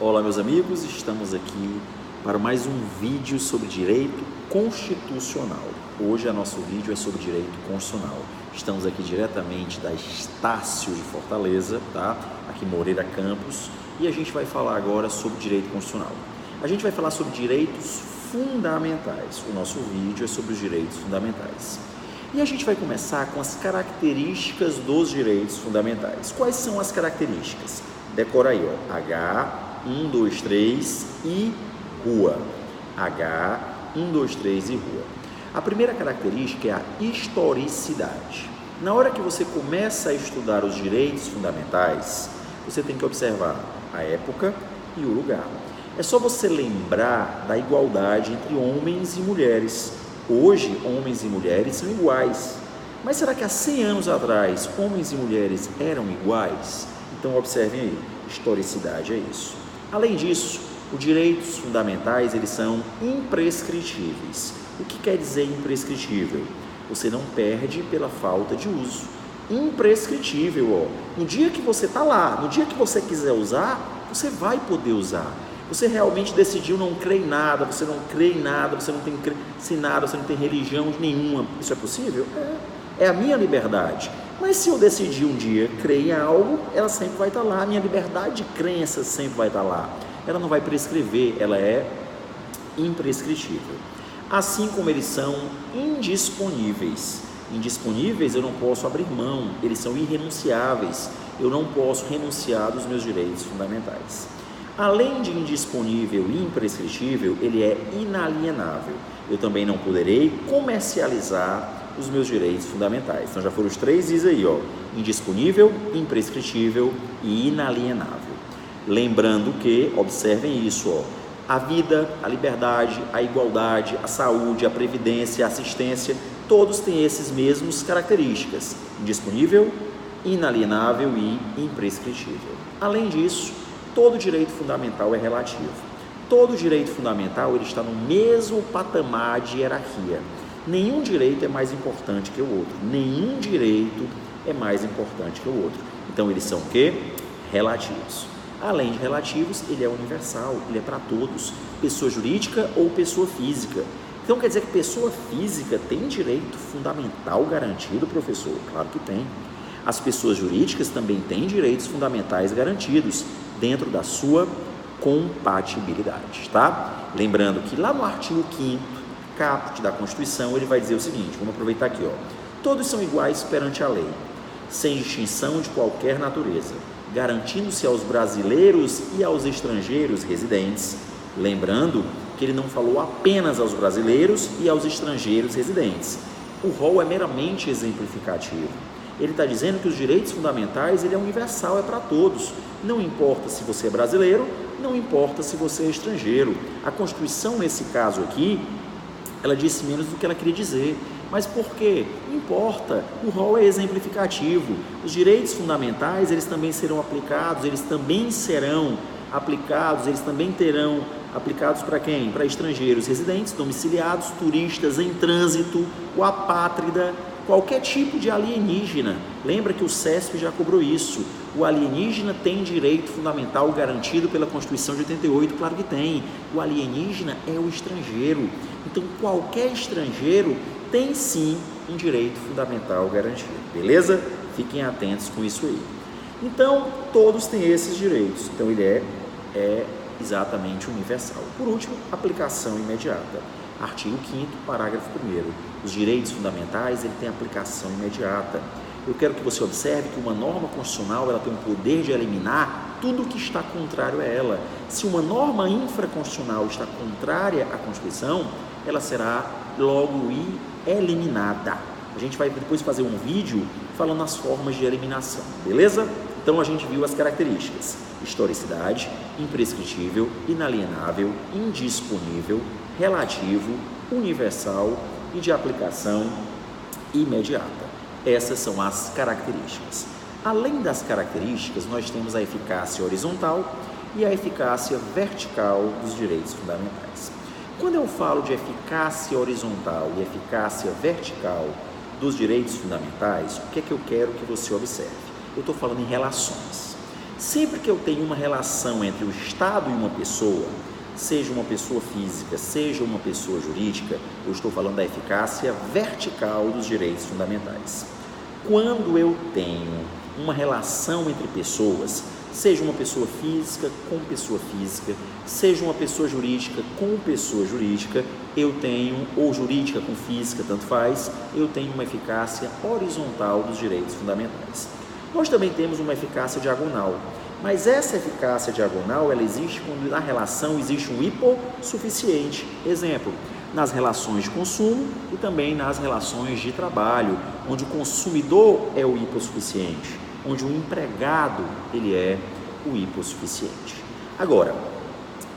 Olá meus amigos, estamos aqui para mais um vídeo sobre direito constitucional. Hoje o nosso vídeo é sobre direito constitucional. Estamos aqui diretamente da Estácio de Fortaleza, tá? Aqui Moreira Campos, e a gente vai falar agora sobre direito constitucional. A gente vai falar sobre direitos fundamentais. O nosso vídeo é sobre os direitos fundamentais. E a gente vai começar com as características dos direitos fundamentais. Quais são as características? Decora aí, ó. H, 1, 2, 3 e rua. H, 1, 2, 3 e rua. A primeira característica é a historicidade. Na hora que você começa a estudar os direitos fundamentais, você tem que observar a época e o lugar. É só você lembrar da igualdade entre homens e mulheres. Hoje, homens e mulheres são iguais. Mas será que há 100 anos atrás, homens e mulheres eram iguais? Então, observem aí, historicidade é isso. Além disso, os direitos fundamentais, eles são imprescritíveis. O que quer dizer imprescritível? Você não perde pela falta de uso. Imprescritível, ó. No dia que você está lá, no dia que você quiser usar, você vai poder usar. Você realmente decidiu não crer em nada, você não crê em nada, você não tem crença em nada, você não tem religião nenhuma. Isso é possível? É a minha liberdade. Mas se eu decidir um dia crer em algo, ela sempre vai estar lá. A minha liberdade de crença sempre vai estar lá. Ela não vai prescrever, ela é imprescritível. Assim como eles são indisponíveis. Indisponíveis eu não posso abrir mão, eles são irrenunciáveis. Eu não posso renunciar dos meus direitos fundamentais. Além de indisponível e imprescritível, ele é inalienável. Eu também não poderei comercializar os meus direitos fundamentais. Então já foram os 3 Is aí, ó: indisponível, imprescritível e inalienável. Lembrando que, observem isso, ó, a vida, a liberdade, a igualdade, a saúde, a previdência, a assistência, todos têm esses mesmos características: indisponível, inalienável e imprescritível. Além disso, todo direito fundamental é relativo. Todo direito fundamental ele está no mesmo patamar de hierarquia. Nenhum direito é mais importante que o outro. Nenhum direito é mais importante que o outro. Então, eles são o quê? Relativos. Além de relativos, ele é universal, ele é para todos. Pessoa jurídica ou pessoa física. Então, quer dizer que pessoa física tem direito fundamental garantido, professor? Claro que tem. As pessoas jurídicas também têm direitos fundamentais garantidos dentro da sua compatibilidade, tá? Lembrando que lá no artigo 5º, caput da Constituição, ele vai dizer o seguinte, vamos aproveitar aqui, ó: todos são iguais perante a lei, sem distinção de qualquer natureza, garantindo-se aos brasileiros e aos estrangeiros residentes. Lembrando que ele não falou apenas aos brasileiros e aos estrangeiros residentes. O rol é meramente exemplificativo. Ele está dizendo que os direitos fundamentais, ele é universal, é para todos. Não importa se você é brasileiro, não importa se você é estrangeiro. A Constituição, nesse caso aqui, ela disse menos do que ela queria dizer. Mas por quê? Não importa, o rol é exemplificativo. Os direitos fundamentais, eles também serão aplicados, eles também serão aplicados, eles também terão aplicados para quem? Para estrangeiros residentes, domiciliados, turistas em trânsito, o apátrida, qualquer tipo de alienígena. Lembra que o CESP já cobrou isso. O alienígena tem direito fundamental garantido pela Constituição de 88? Claro que tem. O alienígena é o estrangeiro. Então, qualquer estrangeiro tem sim um direito fundamental garantido. Beleza? Fiquem atentos com isso aí. Então, todos têm esses direitos. Então, ele é exatamente universal. Por último, aplicação imediata. Artigo 5º, parágrafo 1º. Os direitos fundamentais, ele tem aplicação imediata. Eu quero que você observe que uma norma constitucional, ela tem o poder de eliminar tudo que está contrário a ela. Se uma norma infraconstitucional está contrária à Constituição, ela será logo eliminada. A gente vai depois fazer um vídeo falando as formas de eliminação, beleza? Então, a gente viu as características: historicidade, imprescritível, inalienável, indisponível, relativo, universal e de aplicação imediata. Essas são as características. Além das características, nós temos a eficácia horizontal e a eficácia vertical dos direitos fundamentais. Quando eu falo de eficácia horizontal e eficácia vertical dos direitos fundamentais, o que é que eu quero que você observe? Eu estou falando em relações. Sempre que eu tenho uma relação entre o Estado e uma pessoa, seja uma pessoa física, seja uma pessoa jurídica, eu estou falando da eficácia vertical dos direitos fundamentais. Quando eu tenho uma relação entre pessoas, seja uma pessoa física com pessoa física, seja uma pessoa jurídica com pessoa jurídica, eu tenho, ou jurídica com física, tanto faz, eu tenho uma eficácia horizontal dos direitos fundamentais. Nós também temos uma eficácia diagonal, mas essa eficácia diagonal, ela existe quando na relação existe um hipossuficiente. Exemplo, nas relações de consumo e também nas relações de trabalho, onde o consumidor é o hipossuficiente, onde o empregado ele é o hipossuficiente. Agora,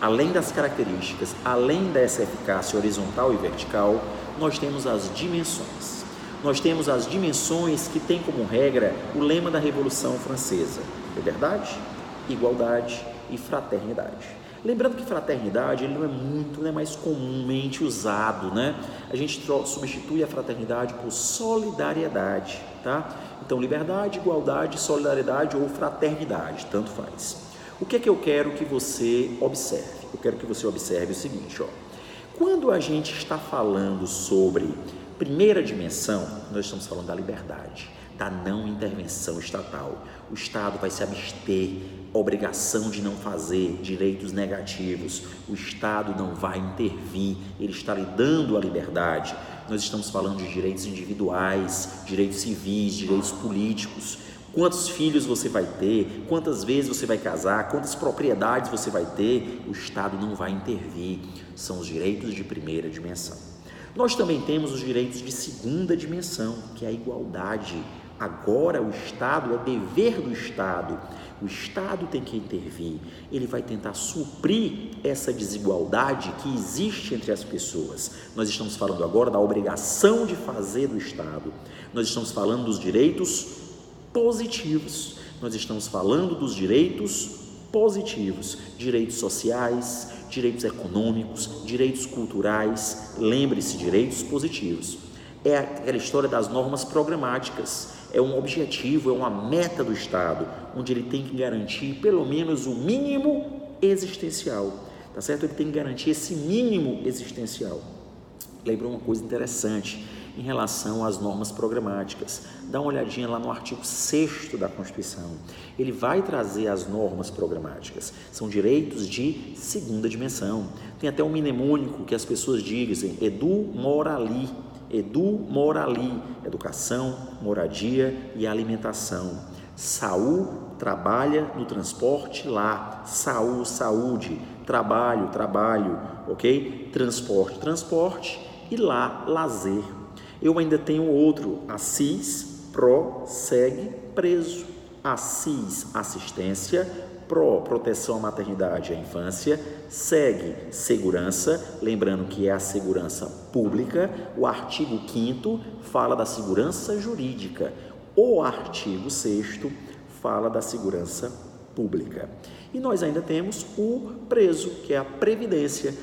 além das características, além dessa eficácia horizontal e vertical, nós temos as dimensões. Nós temos as dimensões que tem como regra o lema da Revolução Francesa: liberdade, igualdade e fraternidade. Lembrando que fraternidade ele não é mais comumente usado, né? A gente substitui a fraternidade por solidariedade, tá? Então, liberdade, igualdade, solidariedade ou fraternidade, tanto faz. O que é que eu quero que você observe? Eu quero que você observe o seguinte, ó. Quando a gente está falando sobre primeira dimensão, nós estamos falando da liberdade, da não intervenção estatal. O Estado vai se abster, obrigação de não fazer, direitos negativos. O Estado não vai intervir, ele está lhe dando a liberdade. Nós estamos falando de direitos individuais, direitos civis, direitos políticos. Quantos filhos você vai ter, quantas vezes você vai casar, quantas propriedades você vai ter, o Estado não vai intervir. São os direitos de primeira dimensão. Nós também temos os direitos de segunda dimensão, que é a igualdade. Agora o Estado, é dever do Estado, o Estado tem que intervir, ele vai tentar suprir essa desigualdade que existe entre as pessoas. Nós estamos falando agora da obrigação de fazer do Estado, nós estamos falando dos direitos positivos, nós estamos falando dos direitos positivos, direitos sociais, direitos econômicos, direitos culturais, lembre-se, direitos positivos. É aquela história das normas programáticas, é um objetivo, é uma meta do Estado, onde ele tem que garantir pelo menos o mínimo existencial, tá certo? Ele tem que garantir esse mínimo existencial. Lembra uma coisa interessante em relação às normas programáticas, dá uma olhadinha lá no artigo 6º da Constituição, ele vai trazer as normas programáticas, são direitos de segunda dimensão, tem até um mnemônico que as pessoas dizem, edu morali, educação, moradia e alimentação. Saúl trabalha no transporte lá, saúde, trabalho, ok? Transporte e lá, lazer. Eu ainda tenho outro, assis, pró, segue, preso. Assis, assistência, pró, proteção à maternidade e à infância, segue, segurança, lembrando que é a segurança pública. O artigo 5º fala da segurança jurídica, o artigo 6º fala da segurança pública. E nós ainda temos o preso, que é a previdência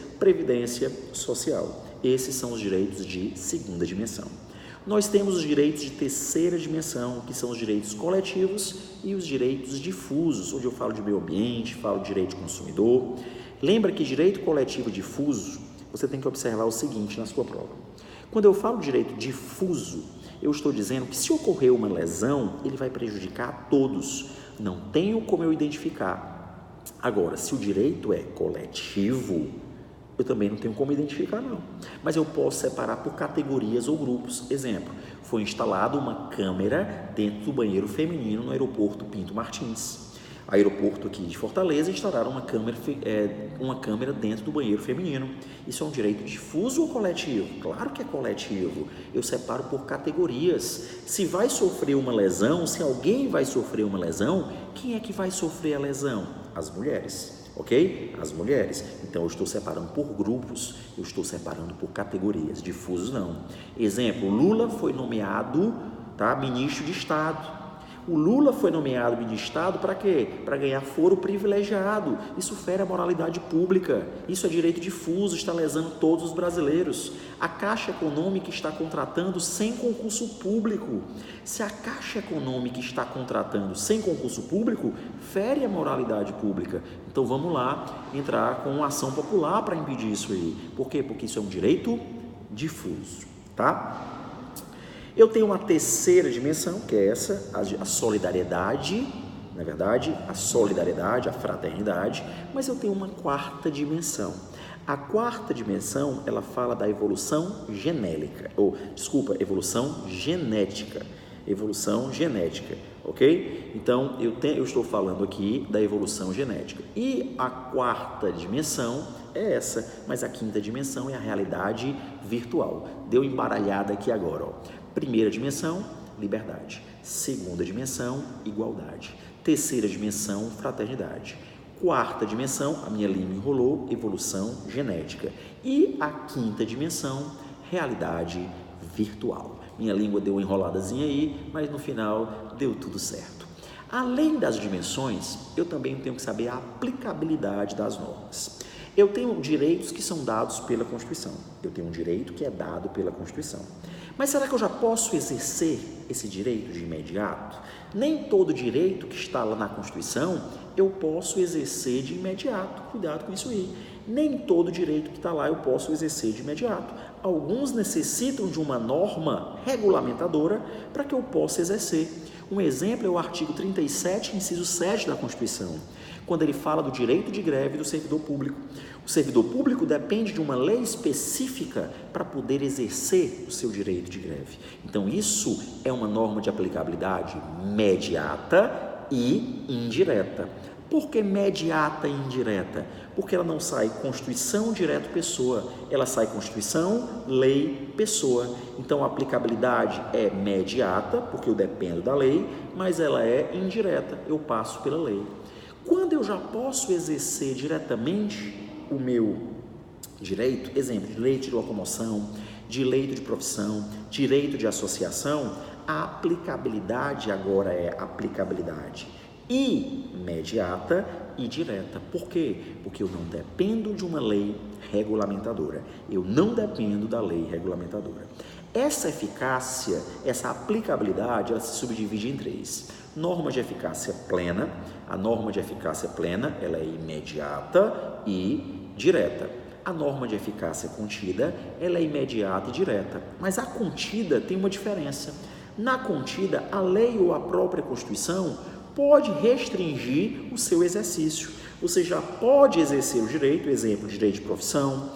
social. Esses são os direitos de segunda dimensão. Nós temos os direitos de terceira dimensão, que são os direitos coletivos e os direitos difusos, onde eu falo de meio ambiente, falo de direito de consumidor. Lembra que direito coletivo difuso, você tem que observar o seguinte na sua prova. Quando eu falo direito difuso, eu estou dizendo que se ocorrer uma lesão, ele vai prejudicar a todos. Não tenho como eu identificar. Agora, se o direito é coletivo, eu também não tenho como identificar, não. Mas eu posso separar por categorias ou grupos. Exemplo, foi instalada uma câmera dentro do banheiro feminino no aeroporto Pinto Martins. Aeroporto aqui de Fortaleza, instalaram uma câmera dentro do banheiro feminino. Isso é um direito difuso ou coletivo? Claro que é coletivo. Eu separo por categorias. Se vai sofrer uma lesão, se alguém vai sofrer uma lesão, quem é que vai sofrer a lesão? As mulheres. Ok? As mulheres. Então, eu estou separando por grupos, eu estou separando por categorias, difusos não. Exemplo, Lula foi nomeado, tá, ministro de Estado. O Lula foi nomeado ministro de Estado para quê? Para ganhar foro privilegiado. Isso fere a moralidade pública. Isso é direito difuso, está lesando todos os brasileiros. A Caixa Econômica está contratando sem concurso público. Se a Caixa Econômica está contratando sem concurso público, fere a moralidade pública. Então vamos lá entrar com uma ação popular para impedir isso aí. Por quê? Porque isso é um direito difuso, tá? Eu tenho uma terceira dimensão, que é essa, a solidariedade, na verdade, a solidariedade, a fraternidade, mas eu tenho uma quarta dimensão. A quarta dimensão, ela fala da evolução evolução genética, ok? Então, eu estou falando aqui da evolução genética. E a quarta dimensão é essa, mas a quinta dimensão é a realidade virtual. Deu embaralhada aqui agora, ó. Primeira dimensão, liberdade. Segunda dimensão, igualdade. Terceira dimensão, fraternidade. Quarta dimensão, a minha língua enrolou, evolução genética. E a quinta dimensão, realidade virtual. Minha língua deu uma enroladazinha aí, mas no final deu tudo certo. Além das dimensões, eu também tenho que saber a aplicabilidade das normas. Eu tenho direitos que são dados pela Constituição. Eu tenho um direito que é dado pela Constituição. Mas será que eu já posso exercer esse direito de imediato? Nem todo direito que está lá na Constituição eu posso exercer de imediato. Cuidado com isso aí. Nem todo direito que está lá eu posso exercer de imediato. Alguns necessitam de uma norma regulamentadora para que eu possa exercer. Um exemplo é o artigo 37, inciso 7 da Constituição, quando ele fala do direito de greve do servidor público. O servidor público depende de uma lei específica para poder exercer o seu direito de greve. Então, isso é uma norma de aplicabilidade imediata e indireta. Por que imediata e indireta? Porque ela não sai Constituição, direto, pessoa. Ela sai Constituição, lei, pessoa. Então, a aplicabilidade é imediata, porque eu dependo da lei, mas ela é indireta, eu passo pela lei. Quando eu já posso exercer diretamente o meu direito, exemplo, direito de locomoção, direito de profissão, direito de associação, a aplicabilidade agora é aplicabilidade imediata e direta. Por quê? Porque eu não dependo de uma lei regulamentadora. Eu não dependo da lei regulamentadora. Essa eficácia, essa aplicabilidade, ela se subdivide em três. Norma de eficácia plena. A norma de eficácia plena, ela é imediata e direta. A norma de eficácia contida, ela é imediata e direta. Mas a contida tem uma diferença. Na contida, a lei ou a própria Constituição pode restringir o seu exercício. Você já pode exercer o direito, exemplo, direito de profissão,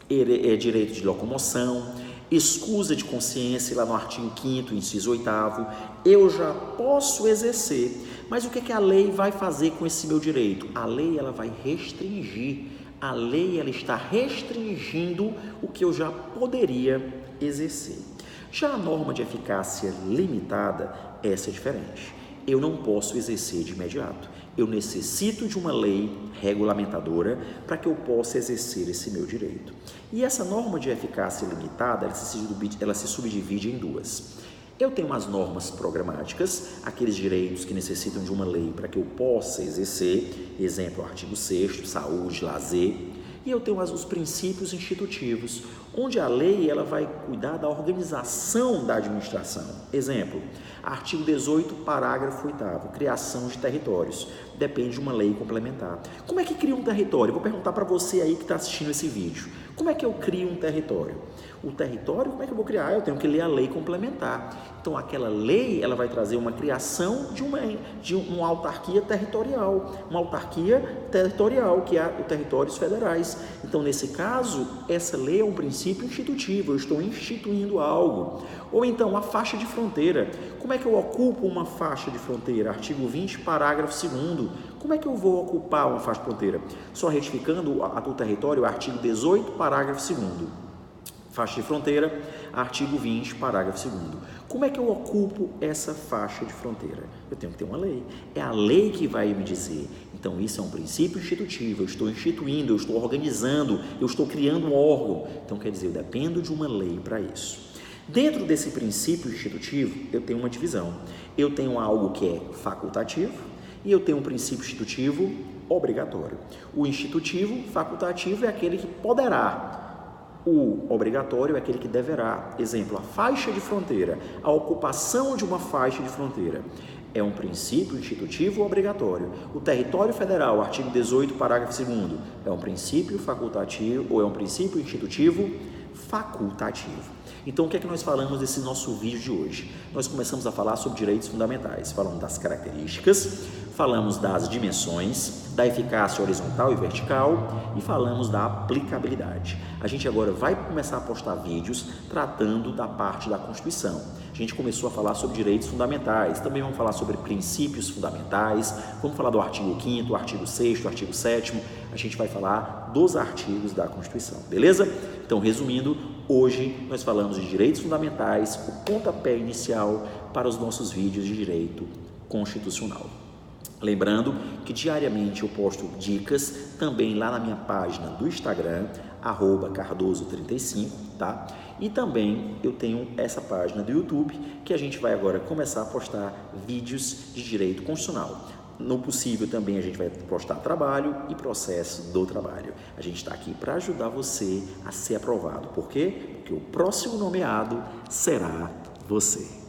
direito de locomoção, escusa de consciência, lá no artigo 5º, inciso 8º, eu já posso exercer. Mas o que a lei vai fazer com esse meu direito? A lei, ela vai restringir. A lei, ela está restringindo o que eu já poderia exercer. Já a norma de eficácia limitada, essa é diferente. Eu não posso exercer de imediato. Eu necessito de uma lei regulamentadora para que eu possa exercer esse meu direito. E essa norma de eficácia limitada, ela se subdivide em duas. Eu tenho as normas programáticas, aqueles direitos que necessitam de uma lei para que eu possa exercer, exemplo, artigo 6º, saúde, lazer. E eu tenho os princípios institutivos, onde a lei ela vai cuidar da organização da administração. Exemplo, artigo 18, parágrafo 8º, criação de territórios. Depende de uma lei complementar. Como é que cria um território? Vou perguntar para você aí que está assistindo esse vídeo. Como é que eu crio um território? O território, como é que eu vou criar? Eu tenho que ler a lei complementar. Então, aquela lei, ela vai trazer uma criação de uma autarquia territorial. Uma autarquia territorial, que é os territórios federais. Então, nesse caso, essa lei é um princípio institutivo. Eu estou instituindo algo. Ou então, a faixa de fronteira. Como é que eu ocupo uma faixa de fronteira? Artigo 20, parágrafo 2º. Como é que eu vou ocupar uma faixa de fronteira? Só retificando o território, artigo 18, parágrafo 2º. Faixa de fronteira, artigo 20, parágrafo 2º. Como é que eu ocupo essa faixa de fronteira? Eu tenho que ter uma lei. É a lei que vai me dizer. Então, isso é um princípio institutivo. Eu estou instituindo, eu estou organizando, eu estou criando um órgão. Então, quer dizer, eu dependo de uma lei para isso. Dentro desse princípio institutivo, eu tenho uma divisão. Eu tenho algo que é facultativo e eu tenho um princípio institutivo obrigatório. O institutivo facultativo é aquele que poderá. O obrigatório é aquele que deverá. Exemplo, a faixa de fronteira, a ocupação de uma faixa de fronteira. É um princípio institutivo obrigatório. O território federal, artigo 18, parágrafo 2º, é um princípio facultativo ou é um princípio institutivo facultativo. Então, o que é que nós falamos nesse nosso vídeo de hoje? Nós começamos a falar sobre direitos fundamentais, falamos das características, falamos das dimensões, da eficácia horizontal e vertical e falamos da aplicabilidade. A gente agora vai começar a postar vídeos tratando da parte da Constituição. A gente começou a falar sobre direitos fundamentais, também vamos falar sobre princípios fundamentais, vamos falar do artigo 5º, artigo 6º, artigo 7º, a gente vai falar dos artigos da Constituição, beleza? Então, resumindo, hoje nós falamos de direitos fundamentais, o pontapé inicial para os nossos vídeos de direito constitucional. Lembrando que diariamente eu posto dicas também lá na minha página do Instagram, @cardoso35, tá? E também eu tenho essa página do YouTube que a gente vai agora começar a postar vídeos de direito constitucional. No possível também a gente vai postar trabalho e processo do trabalho. A gente está aqui para ajudar você a ser aprovado. Por quê? Porque o próximo nomeado será você.